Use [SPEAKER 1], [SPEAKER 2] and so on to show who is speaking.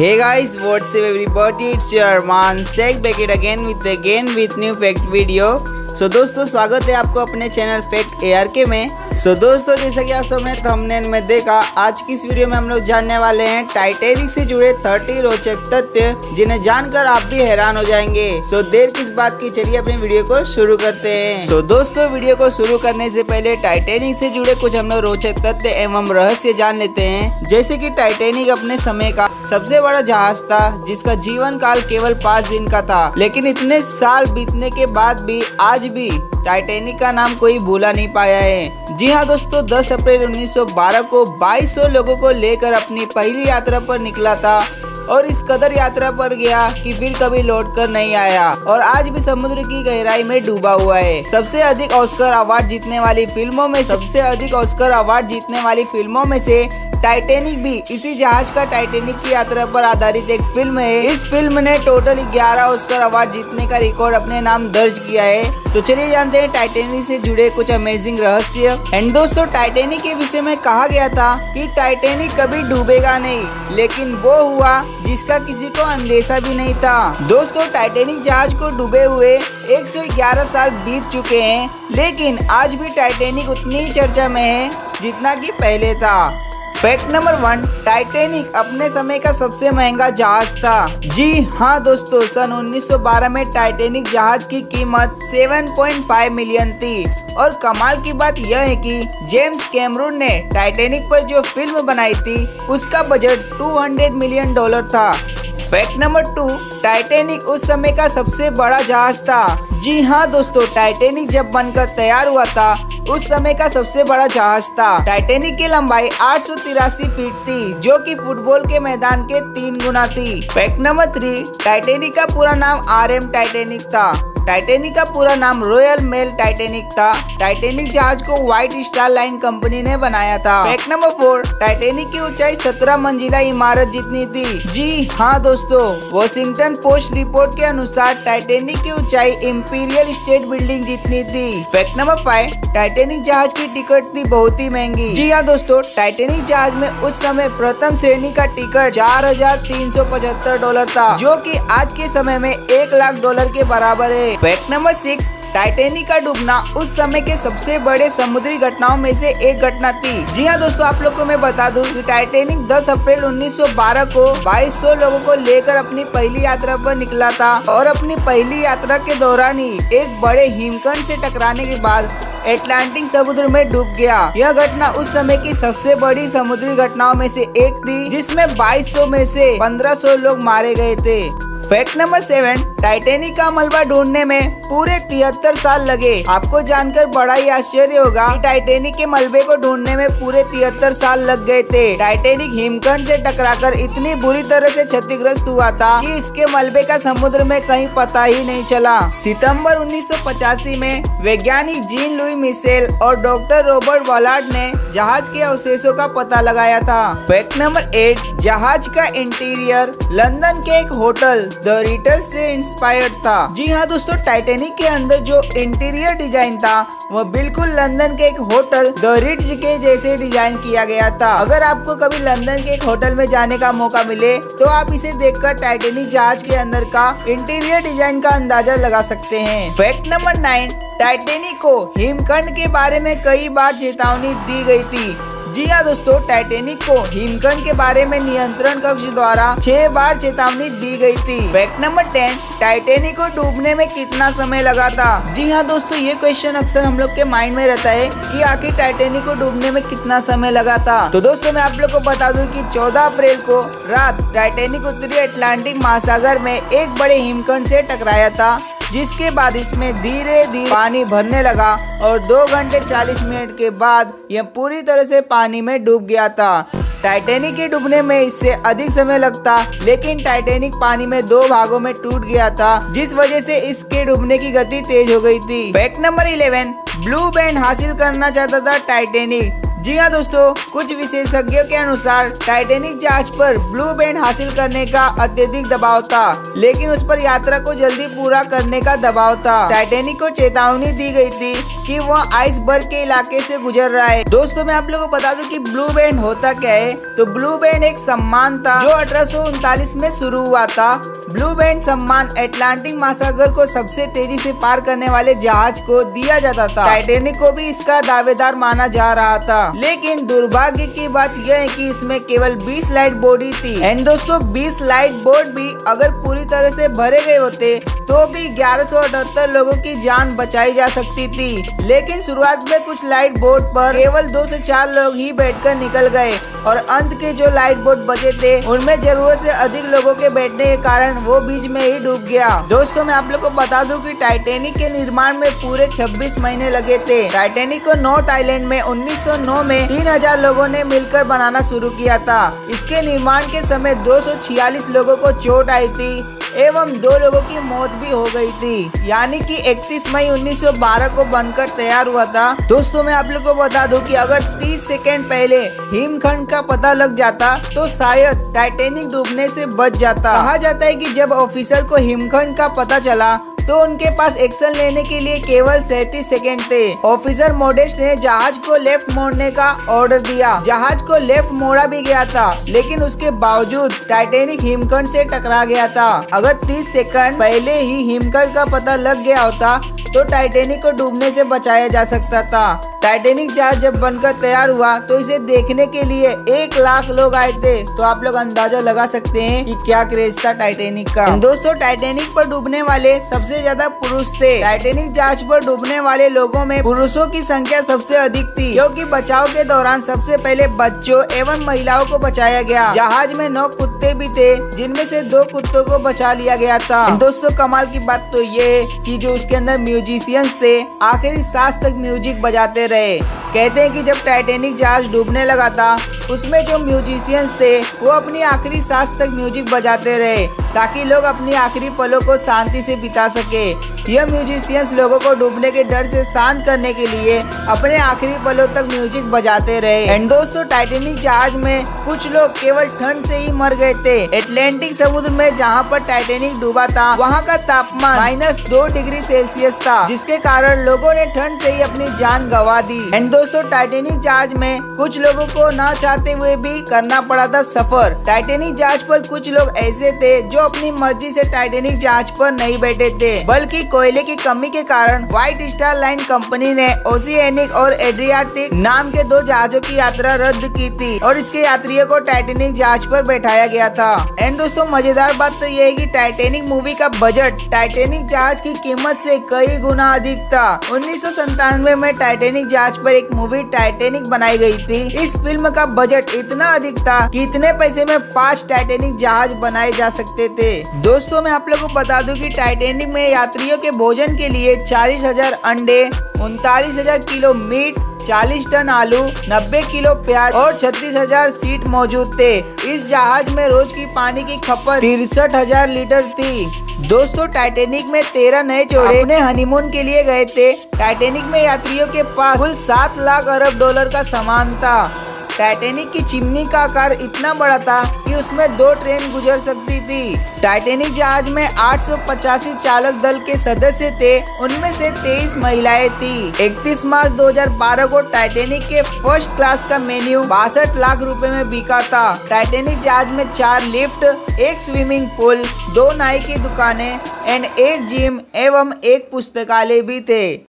[SPEAKER 1] Hey guys, what's up everybody? It's your Arman Sheikh back it again with new fact video. सो दोस्तों स्वागत है आपको अपने channel fact ARK में। सो दोस्तों जैसा कि आप सबने थंबनेल में देखा, आज की इस वीडियो में हम लोग जानने वाले हैं टाइटैनिक से जुड़े 30 रोचक तथ्य जिन्हें जानकर आप भी हैरान हो जाएंगे। सो देर किस बात की, चलिए अपनी वीडियो को शुरू करते हैं। सो दोस्तों वीडियो को शुरू करने से पहले टाइटैनिक से जुड़े कुछ हम लोग रोचक तथ्य एवं रहस्य जान लेते हैं। जैसे कि टाइटैनिक अपने समय का सबसे बड़ा जहाज था जिसका जीवन काल केवल 5 दिन का था, लेकिन इतने साल बीतने के बाद भी आज भी टाइटैनिक का नाम कोई भूला नहीं पाया है। जी हाँ दोस्तों, 10 अप्रैल 1912 को 2200 लोगों को लेकर अपनी पहली यात्रा पर निकला था और इस कदर यात्रा पर गया कि फिर कभी लौट कर नहीं आया और आज भी समुद्र की गहराई में डूबा हुआ है। सबसे अधिक ऑस्कर अवार्ड जीतने वाली फिल्मों में से टाइटैनिक भी इसी जहाज का टाइटैनिक की यात्रा पर आधारित एक फिल्म है। इस फिल्म ने टोटल 11 ऑस्कर अवार्ड जीतने का रिकॉर्ड अपने नाम दर्ज किया है। तो चलिए जानते हैं टाइटैनिक से जुड़े कुछ अमेजिंग रहस्य। एंड दोस्तों, टाइटैनिक के विषय में कहा गया था कि टाइटैनिक कभी डूबेगा नहीं, लेकिन वो हुआ जिसका किसी को अंदेशा भी नहीं था। दोस्तों, टाइटैनिक जहाज को डूबे हुए 111 साल बीत चुके हैं, लेकिन आज भी टाइटैनिक उतनी ही चर्चा में है जितना कि पहले था। फैक्ट नंबर 1, टाइटैनिक अपने समय का सबसे महंगा जहाज था। जी हाँ दोस्तों, सन 1912 में टाइटैनिक जहाज की कीमत 7.5 मिलियन थी और कमाल की बात यह है कि जेम्स कैमरून ने टाइटैनिक पर जो फिल्म बनाई थी उसका बजट $200 मिलियन था। फैक्ट नंबर 2, टाइटैनिक उस समय का सबसे बड़ा जहाज था। जी हाँ दोस्तों, टाइटैनिक जब बनकर तैयार हुआ था उस समय का सबसे बड़ा जहाज था। टाइटैनिक की लंबाई 883 फीट थी, जो कि फुटबॉल के मैदान के 3 गुना थी। फैक्ट नंबर 3, टाइटैनिक का पूरा नाम RM टाइटैनिक था। टाइटैनिक का पूरा नाम रॉयल मेल टाइटैनिक था। टाइटैनिक जहाज को व्हाइट स्टार लाइन कंपनी ने बनाया था। फैक्ट नंबर 4, टाइटैनिक की ऊंचाई 17 मंजिला इमारत जितनी थी। जी हाँ दोस्तों, वॉशिंगटन पोस्ट रिपोर्ट के अनुसार टाइटैनिक की ऊंचाई इंपीरियल स्टेट बिल्डिंग जितनी थी। फैक्ट नंबर 5, टाइटैनिक जहाज की टिकट थी बहुत ही महंगी। जी हाँ दोस्तों, टाइटैनिक जहाज में उस समय प्रथम श्रेणी का टिकट $4,375 था, जो कि आज के समय में $1,00,000 के बराबर है। फैक्ट नंबर 6, टाइटैनिक का डूबना उस समय के सबसे बड़े समुद्री घटनाओं में से एक घटना थी। जी हाँ दोस्तों, आप लोग को मैं बता दूं कि टाइटैनिक 10 अप्रैल 1912 को 2200 लोगों को लेकर अपनी पहली यात्रा पर निकला था और अपनी पहली यात्रा के दौरान ही एक बड़े हिमखंड से टकराने के बाद अटलांटिक समुद्र में डूब गया। यह घटना उस समय की सबसे बड़ी समुद्री घटनाओं में से एक थी, जिसमें 2200 में से 1500 लोग मारे गए थे। फैक्ट नंबर 7, टाइटैनिक का मलबा ढूंढने में पूरे 73 साल लगे। आपको जानकर बड़ा ही आश्चर्य होगा कि टाइटैनिक के मलबे को ढूंढने में पूरे 73 साल लग गए थे। टाइटैनिक हिमखंड से टकराकर इतनी बुरी तरह से क्षतिग्रस्त हुआ था कि इसके मलबे का समुद्र में कहीं पता ही नहीं चला। सितंबर 1985 में वैज्ञानिक जीन लुई मिशेल और डॉक्टर रॉबर्ट वॉलार्ड ने जहाज के अवशेषों का पता लगाया था। फैक्ट नंबर 8, जहाज का इंटीरियर लंदन के एक होटल द रिट्ज से इंस्पायर्ड था। जी हाँ दोस्तों, टाइटैनिक के अंदर जो इंटीरियर डिजाइन था वह बिल्कुल लंदन के एक होटल द रिट्ज के जैसे डिजाइन किया गया था। अगर आपको कभी लंदन के एक होटल में जाने का मौका मिले तो आप इसे देखकर टाइटैनिक जहाज के अंदर का इंटीरियर डिजाइन का अंदाजा लगा सकते हैं। फैक्ट नंबर 9, टाइटैनिक को हिमखंड के बारे में कई बार चेतावनी दी गई थी। जी हाँ दोस्तों, टाइटैनिक को हिमखंड के बारे में नियंत्रण कक्ष द्वारा 6 बार चेतावनी दी गई थी। फैक्ट नंबर 10, टाइटैनिक को डूबने में कितना समय लगा था। जी हाँ दोस्तों, ये क्वेश्चन अक्सर हम लोग के माइंड में रहता है कि आखिर टाइटैनिक को डूबने में कितना समय लगा था। तो दोस्तों मैं आप लोग को बता दूं कि 14 अप्रैल को रात टाइटैनिक उत्तरी अटलांटिक महासागर में एक बड़े हिमखंड से टकराया था, जिसके बाद इसमें धीरे धीरे पानी भरने लगा और 2 घंटे 40 मिनट के बाद यह पूरी तरह से पानी में डूब गया था। टाइटैनिक के डूबने में इससे अधिक समय लगता, लेकिन टाइटैनिक पानी में 2 भागों में टूट गया था, जिस वजह से इसके डूबने की गति तेज हो गई थी। फैक्ट नंबर 11, ब्लू बैंड हासिल करना चाहता था टाइटैनिक। जी हाँ दोस्तों, कुछ विशेषज्ञों के अनुसार टाइटैनिक जहाज पर ब्लू बैंड हासिल करने का अत्यधिक दबाव था, लेकिन उस पर यात्रा को जल्दी पूरा करने का दबाव था। टाइटैनिक को चेतावनी दी गई थी कि वह आइसबर्ग के इलाके से गुजर रहा है। दोस्तों मैं आप लोगों को बता दूं कि ब्लू बैंड होता क्या है। तो ब्लू बैंड एक सम्मान था जो 1839 में शुरू हुआ था। ब्लू बैंड सम्मान अटलांटिक महासागर को सबसे तेजी से पार करने वाले जहाज को दिया जाता था। टाइटैनिक को भी इसका दावेदार माना जा रहा था, लेकिन दुर्भाग्य की बात यह है कि इसमें केवल 20 लाइट बोर्ड ही थी। एंड दोस्तों 20 लाइट बोर्ड भी अगर पूरी तरह से भरे गए होते तो भी 1178 लोगों की जान बचाई जा सकती थी। लेकिन शुरुआत में कुछ लाइट बोर्ड पर केवल 2 से 4 लोग ही बैठकर निकल गए और अंत के जो लाइट बोर्ड बचे थे उनमें जरूरत से अधिक लोगों के बैठने के कारण वो बीच में ही डूब गया। दोस्तों मैं आप लोग को बता दूं कि टाइटैनिक के निर्माण में पूरे 26 महीने लगे थे। टाइटैनिक को नॉर्थ आइलैंड में 1909 में 3000 लोगों ने मिलकर बनाना शुरू किया था। इसके निर्माण के समय 246 लोगों को चोट आई थी एवं 2 लोगों की मौत भी हो गई थी, यानी कि 31 मई 1912 को बनकर तैयार हुआ था। दोस्तों मैं आप लोग को बता दूं कि अगर 30 सेकेंड पहले हिमखंड का पता लग जाता तो शायद टाइटैनिक डूबने से बच जाता। कहा जाता है कि जब ऑफिसर को हिमखंड का पता चला तो उनके पास एक्शन लेने के लिए केवल 37 सेकेंड थे। ऑफिसर मोडेस्ट ने जहाज को लेफ्ट मोड़ने का ऑर्डर दिया। जहाज को लेफ्ट मोड़ा भी गया था, लेकिन उसके बावजूद टाइटैनिक हिमखंड से टकरा गया था। अगर 30 सेकंड पहले ही हिमखंड का पता लग गया होता तो टाइटैनिक को डूबने से बचाया जा सकता था। टाइटैनिक जहाज जब बनकर तैयार हुआ तो इसे देखने के लिए 1 लाख लोग आए थे। तो आप लोग अंदाजा लगा सकते हैं कि क्या क्रेज था टाइटैनिक का। दोस्तों टाइटैनिक पर डूबने वाले सबसे ज्यादा पुरुष थे। टाइटैनिक जहाज पर डूबने वाले लोगों में पुरुषों की संख्या सबसे अधिक थी, क्योंकि बचाव के दौरान सबसे पहले बच्चों एवं महिलाओं को बचाया गया। जहाज में 9 कुत्ते भी थे, जिनमें से 2 कुत्तों को बचा लिया गया था। दोस्तों कमाल की बात तो ये है कि जो उसके अंदर म्यूजिशियंस थे आखिरी सांस तक म्यूजिक बजाते रहे। कहते हैं कि जब टाइटैनिक जहाज डूबने लगा था उसमें जो म्यूजिशियंस थे वो अपनी आखिरी सांस तक म्यूजिक बजाते रहे ताकि लोग अपनी आखिरी पलों को शांति से बिता सके। यह म्यूजिशियंस लोगों को डूबने के डर से शांत करने के लिए अपने आखिरी पलों तक म्यूजिक बजाते रहे। एंड दोस्तों टाइटैनिक जहाज में कुछ लोग केवल ठंड से ही मर गए थे। अटलांटिक समुद्र में जहां पर टाइटैनिक डूबा था वहां का तापमान -2 डिग्री सेल्सियस था, जिसके कारण लोगों ने ठंड से ही अपनी जान गंवा दी। एंड दोस्तों टाइटैनिक जहाज में कुछ लोगों को ना चाहते हुए भी करना पड़ा था सफर। टाइटैनिक जहाज पर कुछ लोग ऐसे थे जो अपनी मर्जी से टाइटैनिक जहाज पर नहीं बैठे थे, बल्कि कोयले की कमी के कारण व्हाइट स्टार लाइन कंपनी ने ओशिएनिक और एड्रियाटिक नाम के 2 जहाजों की यात्रा रद्द की थी और इसके यात्रियों को टाइटैनिक जहाज पर बैठाया गया था। एंड दोस्तों मजेदार बात तो ये है कि टाइटैनिक मूवी का बजट टाइटैनिक जहाज की कीमत से कई गुना अधिक था। 1997 में टाइटैनिक जहाज पर एक मूवी टाइटैनिक बनाई गई थी। इस फिल्म का बजट इतना अधिक था कि इतने पैसे में 5 टाइटैनिक जहाज बनाए जा सकते थे। दोस्तों मैं आप लोगों को बता दूं कि टाइटैनिक में यात्रियों के भोजन के लिए 40,000 अंडे, 39,000 किलो मीट, 40 टन आलू, 90 किलो प्याज और 36,000 सीट मौजूद थे। इस जहाज में रोज की पानी की खपत 63,000 लीटर थी। दोस्तों टाइटैनिक में 13 नए जोड़े अपने हनीमून के लिए गए थे। टाइटैनिक में यात्रियों के पास कुल 7 लाख अरब डॉलर का सामान था। टाइटैनिक की चिमनी का आकार इतना बड़ा था कि उसमें 2 ट्रेन गुजर सकती थी। टाइटैनिक जहाज में 885 चालक दल के सदस्य थे, उनमें से 23 महिलाएं थी। 31 मार्च 2012 को टाइटैनिक के फर्स्ट क्लास का मेन्यू 62 लाख रुपए में बिका था। टाइटैनिक जहाज में 4 लिफ्ट, 1 स्विमिंग पूल, 2 नाई की दुकानें एंड 1 जिम एवं 1 पुस्तकालय भी थे।